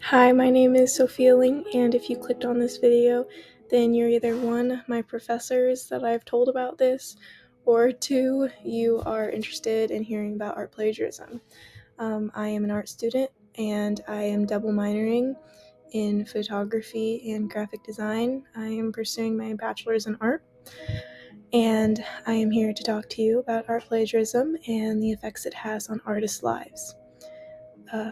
Hi, my name is Sophia Ling, and if you clicked on this video, then you're either one, my professors that I've told about this, or two, you are interested in hearing about art plagiarism. I am an art student, and I am double minoring in photography and graphic design. I am pursuing my bachelor's in art, and I am here to talk to you about art plagiarism and the effects it has on artists' lives.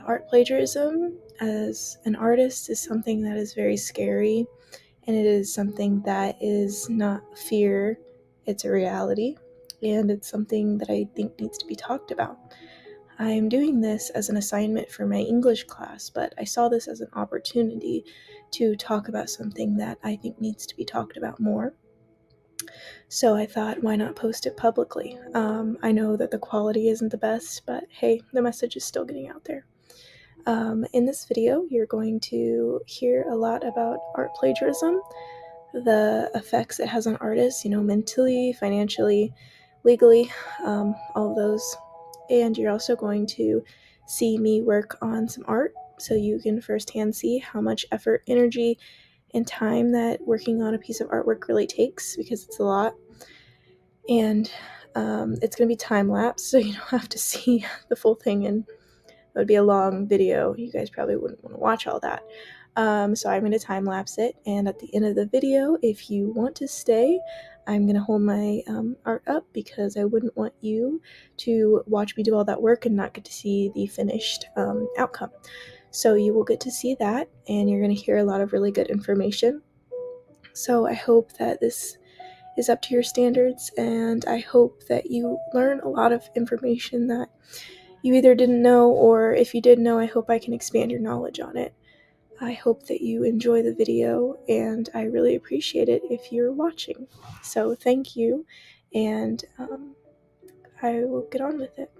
Art plagiarism as an artist is something that is very scary, and it is something that is not fear, it's a reality, and it's something that I think needs to be talked about. I am doing this as an assignment for my English class, but I saw this as an opportunity to talk about something that I think needs to be talked about more. So I thought, why not post it publicly? I know that the quality isn't the best, but hey, the message is still getting out there. In this video, you're going to hear a lot about art plagiarism, the effects it has on artists, mentally, financially, legally, all of those. And you're also going to see me work on some art so you can firsthand see how much effort, energy, and time that working on a piece of artwork really takes, because it's a lot. And it's going to be time-lapse, so you don't have to see the full thing, and it would be a long video. You guys probably wouldn't want to watch all that. So I'm going to time lapse it, and at the end of the video, if you want to stay, I'm going to hold my art up because I wouldn't want you to watch me do all that work and not get to see the finished outcome. So you will get to see that, and you're going to hear a lot of really good information. So I hope that this is up to your standards, and I hope that you learn a lot of information that you either didn't know, or if you did know, I hope I can expand your knowledge on it. I hope that you enjoy the video, and I really appreciate it if you're watching. So thank you, and I will get on with it.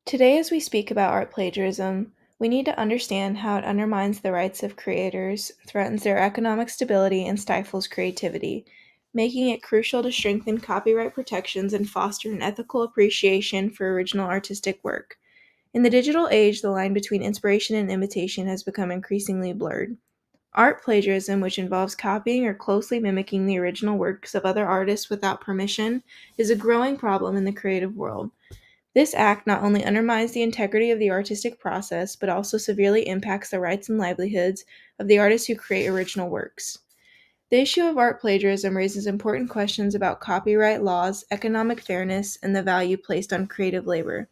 Today, as we speak about art plagiarism, we need to understand how it undermines the rights of creators, threatens their economic stability, and stifles creativity, making it crucial to strengthen copyright protections and foster an ethical appreciation for original artistic work. In the digital age, the line between inspiration and imitation has become increasingly blurred. Art plagiarism, which involves copying or closely mimicking the original works of other artists without permission, is a growing problem in the creative world. This act not only undermines the integrity of the artistic process, but also severely impacts the rights and livelihoods of the artists who create original works. The issue of art plagiarism raises important questions about copyright laws, economic fairness, and the value placed on creative labor.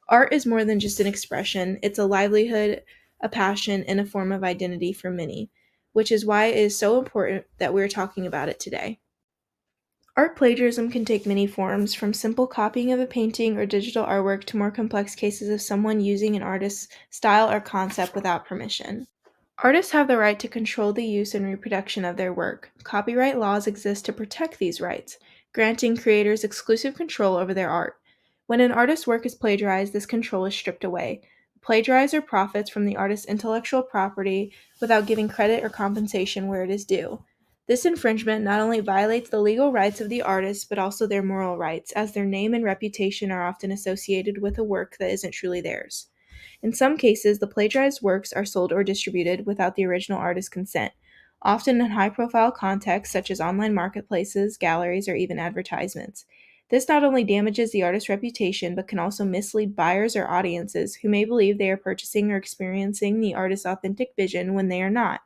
Art is more than just an expression, it's a livelihood, a passion, and a form of identity for many, which is why it is so important that we're talking about it today. Art plagiarism can take many forms, from simple copying of a painting or digital artwork to more complex cases of someone using an artist's style or concept without permission. Artists have the right to control the use and reproduction of their work. Copyright laws exist to protect these rights, granting creators exclusive control over their art. When an artist's work is plagiarized, this control is stripped away. The plagiarizer profits from the artist's intellectual property without giving credit or compensation where it is due. This infringement not only violates the legal rights of the artist, but also their moral rights, as their name and reputation are often associated with a work that isn't truly theirs. In some cases, the plagiarized works are sold or distributed without the original artist's consent, often in high-profile contexts such as online marketplaces, galleries, or even advertisements. This not only damages the artist's reputation, but can also mislead buyers or audiences who may believe they are purchasing or experiencing the artist's authentic vision when they are not.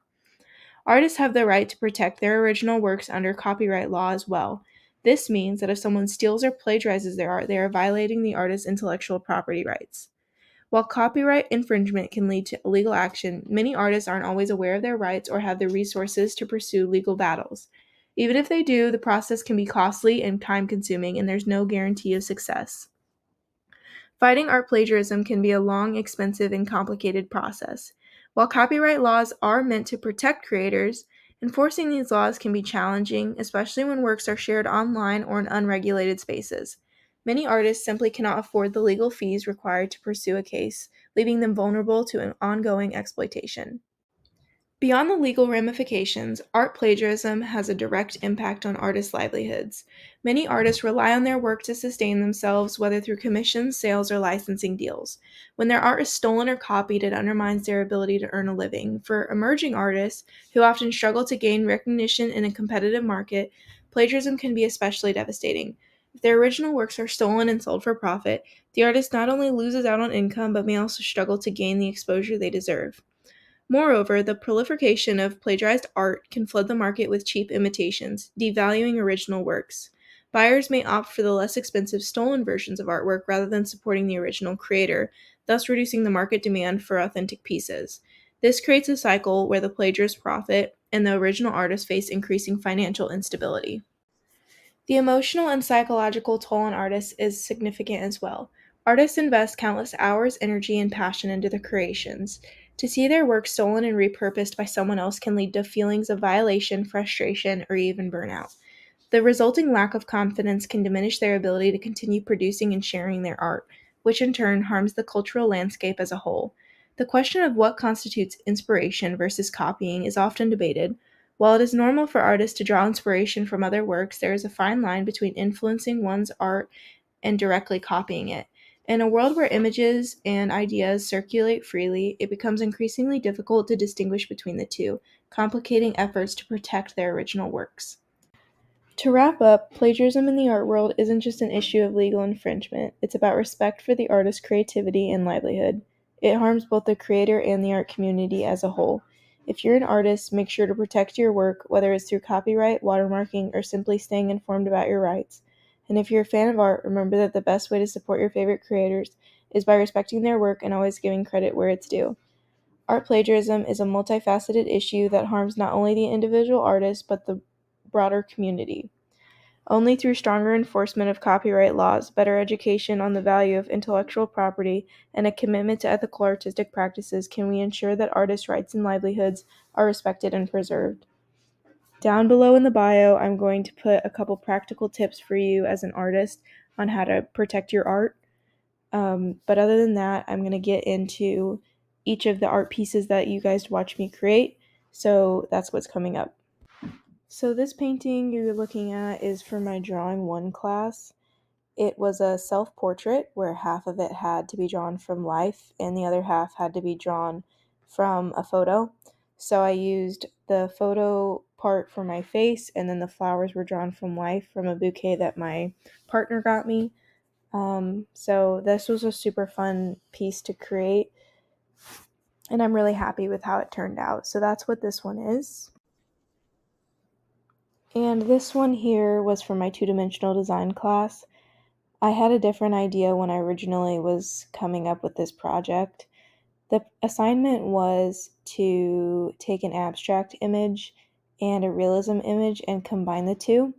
Artists have the right to protect their original works under copyright law as well. This means that if someone steals or plagiarizes their art, they are violating the artist's intellectual property rights. While copyright infringement can lead to legal action, many artists aren't always aware of their rights or have the resources to pursue legal battles. Even if they do, the process can be costly and time-consuming, and there's no guarantee of success. Fighting art plagiarism can be a long, expensive, and complicated process. While copyright laws are meant to protect creators, enforcing these laws can be challenging, especially when works are shared online or in unregulated spaces. Many artists simply cannot afford the legal fees required to pursue a case, leaving them vulnerable to an ongoing exploitation. Beyond the legal ramifications, art plagiarism has a direct impact on artists' livelihoods. Many artists rely on their work to sustain themselves, whether through commissions, sales, or licensing deals. When their art is stolen or copied, it undermines their ability to earn a living. For emerging artists, who often struggle to gain recognition in a competitive market, plagiarism can be especially devastating. If their original works are stolen and sold for profit, the artist not only loses out on income, but may also struggle to gain the exposure they deserve. Moreover, the proliferation of plagiarized art can flood the market with cheap imitations, devaluing original works. Buyers may opt for the less expensive stolen versions of artwork rather than supporting the original creator, thus reducing the market demand for authentic pieces. This creates a cycle where the plagiarists profit and the original artists face increasing financial instability. The emotional and psychological toll on artists is significant as well. Artists invest countless hours, energy, and passion into their creations. To see their work stolen and repurposed by someone else can lead to feelings of violation, frustration, or even burnout. The resulting lack of confidence can diminish their ability to continue producing and sharing their art, which in turn harms the cultural landscape as a whole. The question of what constitutes inspiration versus copying is often debated. While it is normal for artists to draw inspiration from other works, there is a fine line between influencing one's art and directly copying it. In a world where images and ideas circulate freely, it becomes increasingly difficult to distinguish between the two, complicating efforts to protect their original works. To wrap up, plagiarism in the art world isn't just an issue of legal infringement, it's about respect for the artist's creativity and livelihood. It harms both the creator and the art community as a whole. If you're an artist, make sure to protect your work, whether it's through copyright, watermarking, or simply staying informed about your rights. And if you're a fan of art, remember that the best way to support your favorite creators is by respecting their work and always giving credit where it's due. Art plagiarism is a multifaceted issue that harms not only the individual artist, but the broader community. Only through stronger enforcement of copyright laws, better education on the value of intellectual property, and a commitment to ethical artistic practices can we ensure that artists' rights and livelihoods are respected and preserved. Down below in the bio, I'm going to put a couple practical tips for you as an artist on how to protect your art. But other than that, I'm going to get into each of the art pieces that you guys watch me create. So that's what's coming up. So this painting you're looking at is for my Drawing 1 class. It was a self-portrait where half of it had to be drawn from life and the other half had to be drawn from a photo. So I used the photo part for my face, and then the flowers were drawn from life from a bouquet that my partner got me. So this was a super fun piece to create, and I'm really happy with how it turned out. So that's what this one is. And this one here was for my two-dimensional design class. I had a different idea when I originally was coming up with this project. The assignment was to take an abstract image and a realism image and combine the two.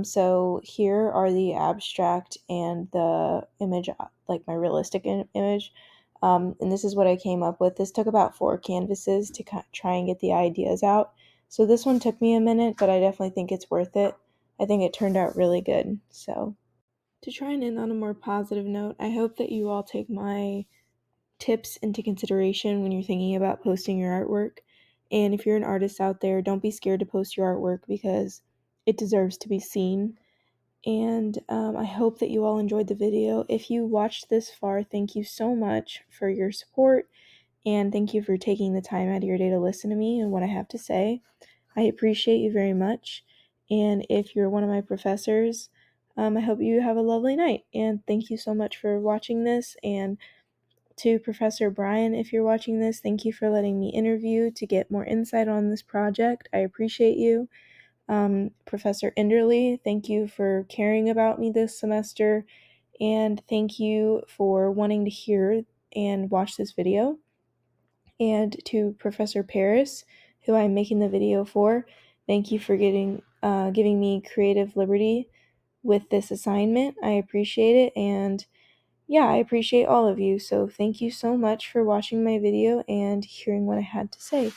So here are the abstract and the image, like my realistic image. And this is what I came up with. This took about 4 canvases to try and get the ideas out. So this one took me a minute, but I definitely think it's worth it. I think it turned out really good. So to try and end on a more positive note, I hope that you all take my tips into consideration when you're thinking about posting your artwork. And if you're an artist out there, don't be scared to post your artwork because it deserves to be seen. And I hope that you all enjoyed the video. If you watched this far, thank you so much for your support, and thank you for taking the time out of your day to listen to me and what I have to say. I appreciate you very much. And if you're one of my professors, I hope you have a lovely night. And thank you so much for watching this. And to Professor Brian, if you're watching this, thank you for letting me interview to get more insight on this project. I appreciate you. Professor Enderley, thank you for caring about me this semester, and thank you for wanting to hear and watch this video. And to Professor Paris, who I'm making the video for, thank you for giving me creative liberty with this assignment. I appreciate it, and yeah, I appreciate all of you. So thank you so much for watching my video and hearing what I had to say.